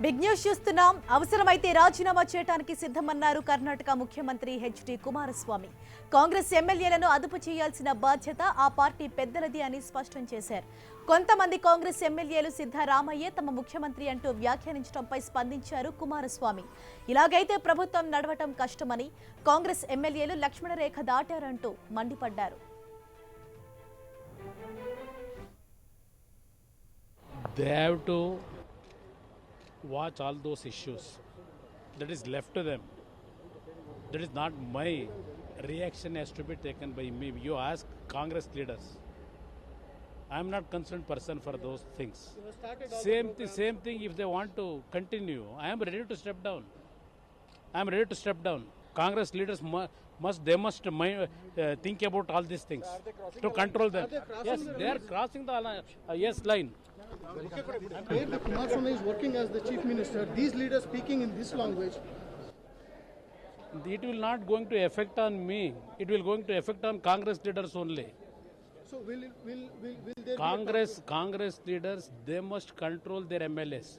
Big news చూస్తున్నాం. అవసరమైతే రాజీనామా చేయడానికి సిద్ధమన్నారు కర్ణాటక ముఖ్యమంత్రి హెచ్డి కుమారస్వామి. కాంగ్రెస్ ఎమ్మెల్యేలను అదుపు చేయాల్సిన బాధ్యత ఆ పార్టీ పెద్దలది అని స్పష్టం చేశారు. కొంతమంది కాంగ్రెస్ ఎమ్మెల్యేలు సిద్ధరామయ్యే తమ ముఖ్యమంత్రి అంటూ వ్యాఖ్యానించడంపై స్పందించారు కుమారస్వామి. ఇలాగైతే ప్రభుత్వం నడవటం కష్టమని, కాంగ్రెస్ ఎమ్మెల్యేలు లక్ష్మణ రేఖ దాటారంటూ మండిపడ్డారు. They have to watch all those issues that is left to them. That is not my reaction has to be taken by me. You ask Congress leaders. I am not concerned person for those things. Same thing if they want to continue. I am ready to step down. I am ready to step down. Congress leaders must think about all these things to control them. Yes, they are crossing the yes line. Where the Kumaraswamy is working as the chief minister, these leaders speaking in this language. It will not going to affect on me. It will going to affect on Congress leaders only. So will there Congress leaders, they must control their MLAs.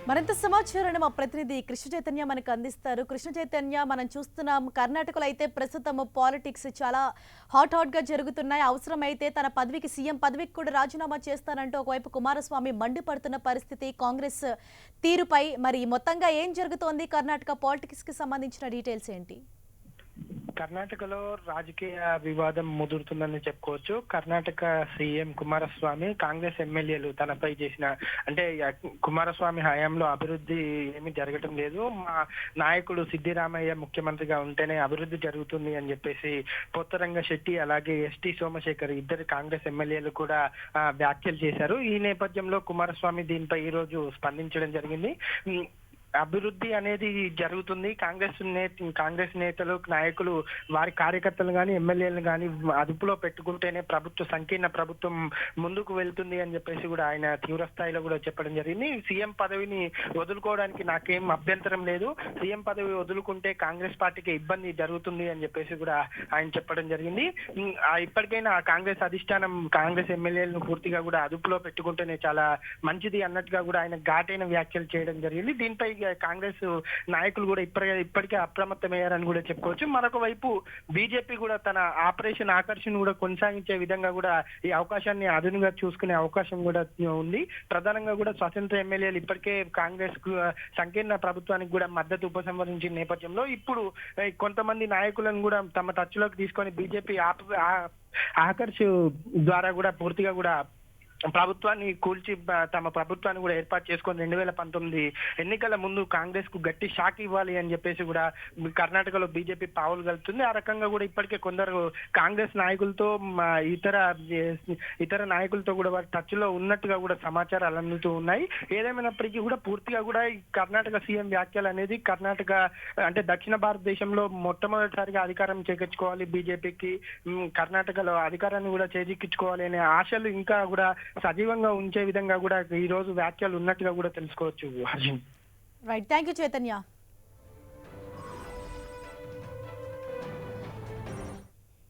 మరింత సమాచారాన్ని మా ప్రతినిధి కృష్ణ చైతన్య మనకు అందిస్తారు. కృష్ణ చైతన్య, మనం చూస్తున్నాం కర్ణాటకలో అయితే ప్రస్తుతం పాలిటిక్స్ చాలా హాట్ గా జరుగుతున్నాయి. అవసరమైతే తన పదవికి, సీఎం పదవికి కూడా రాజీనామా చేస్తానంటూ ఒకవైపు కుమారస్వామి మండిపడుతున్న పరిస్థితి. కాంగ్రెస్ తీరుపై మరి మొత్తంగా ఏం జరుగుతోంది, కర్ణాటక పాలిటిక్స్ కి సంబంధించిన డీటెయిల్స్ ఏంటి? కర్ణాటకలో రాజకీయ వివాదం ముదురుతుందని చెప్పుకోవచ్చు. కర్ణాటక సీఎం కుమారస్వామి కాంగ్రెస్ ఎమ్మెల్యేలు తనపై చేసిన, అంటే కుమారస్వామి హయాంలో అభివృద్ధి ఏమీ జరగటం లేదు, మా నాయకుడు సిద్ధిరామయ్య ముఖ్యమంత్రిగా ఉంటేనే అభివృద్ధి జరుగుతుంది అని చెప్పేసి పొత్తరంగ శెట్టి అలాగే ఎస్టీ సోమశేఖర్ ఇద్దరు కాంగ్రెస్ ఎమ్మెల్యేలు కూడా వ్యాఖ్యలు చేశారు. ఈ నేపథ్యంలో కుమారస్వామి దీనిపై ఈ రోజు స్పందించడం జరిగింది. అభివృద్ధి అనేది జరుగుతుంది, కాంగ్రెస్ నేతలు నాయకులు వారి కార్యకర్తలు కానీ ఎమ్మెల్యేలు కానీ అదుపులో పెట్టుకుంటేనే సంకీర్ణ ప్రభుత్వం ముందుకు వెళ్తుంది అని చెప్పేసి కూడా ఆయన తీవ్ర స్థాయిలో కూడా చెప్పడం జరిగింది. సీఎం పదవిని వదులుకోవడానికి నాకేం అభ్యంతరం లేదు, సీఎం పదవి వదులుకుంటే కాంగ్రెస్ పార్టీకి ఇబ్బంది జరుగుతుంది అని చెప్పేసి కూడా ఆయన చెప్పడం జరిగింది. ఇప్పటికైనా కాంగ్రెస్ అధిష్టానం కాంగ్రెస్ ఎమ్మెల్యేలను పూర్తిగా కూడా అదుపులో పెట్టుకుంటేనే చాలా మంచిది అన్నట్టుగా కూడా ఆయన ఘాటైన వ్యాఖ్యలు చేయడం జరిగింది. దీనిపై కాంగ్రెస్ నాయకులు కూడా ఇప్పటికే అప్రమత్తమయ్యారని కూడా చెప్పుకోవచ్చు. మరొక వైపు బీజేపీ కూడా తన ఆపరేషన్ ఆకర్షణ కూడా కొనసాగించే విధంగా కూడా ఈ అవకాశాన్ని అదునుగా చూసుకునే అవకాశం కూడా ఉంది. ప్రధానంగా కూడా స్వతంత్ర ఎమ్మెల్యేలు ఇప్పటికే కాంగ్రెస్ సంకీర్ణ ప్రభుత్వానికి కూడా మద్దతు ఉపసంహరించిన నేపథ్యంలో ఇప్పుడు కొంతమంది నాయకులను కూడా తమ టచ్ లోకి తీసుకొని బీజేపీ ఆకర్ష్ ద్వారా కూడా పూర్తిగా కూడా ప్రభుత్వాన్ని కూల్చి తమ ప్రభుత్వాన్ని కూడా ఏర్పాటు చేసుకొని 2019 ఎన్నికల ముందు కాంగ్రెస్ కు గట్టి షాక్ ఇవ్వాలి అని చెప్పేసి కూడా కర్ణాటకలో బీజేపీ పావులు కలుపుతుంది. ఆ రకంగా కూడా ఇప్పటికే కొందరు కాంగ్రెస్ నాయకులతో ఇతర నాయకులతో కూడా వారి టచ్ లో ఉన్నట్టుగా కూడా సమాచారాలు అందుతూ ఉన్నాయి. ఏదేమైనప్పటికీ కూడా పూర్తిగా కూడా ఈ కర్ణాటక సీఎం వ్యాఖ్యలు అనేది కర్ణాటక అంటే దక్షిణ భారతదేశంలో మొట్టమొదటిసారిగా అధికారం చేకూర్చుకోవాలి, బీజేపీకి కర్ణాటకలో అధికారాన్ని కూడా చేజిక్కించుకోవాలి అనే ఆశలు ఇంకా కూడా సజీవంగా ఉంచే విధంగా కూడా ఈ రోజు వ్యాఖ్యలు ఉన్నట్టుగా కూడా తెలుసుకోవచ్చు. Right, thank you Chaitanya.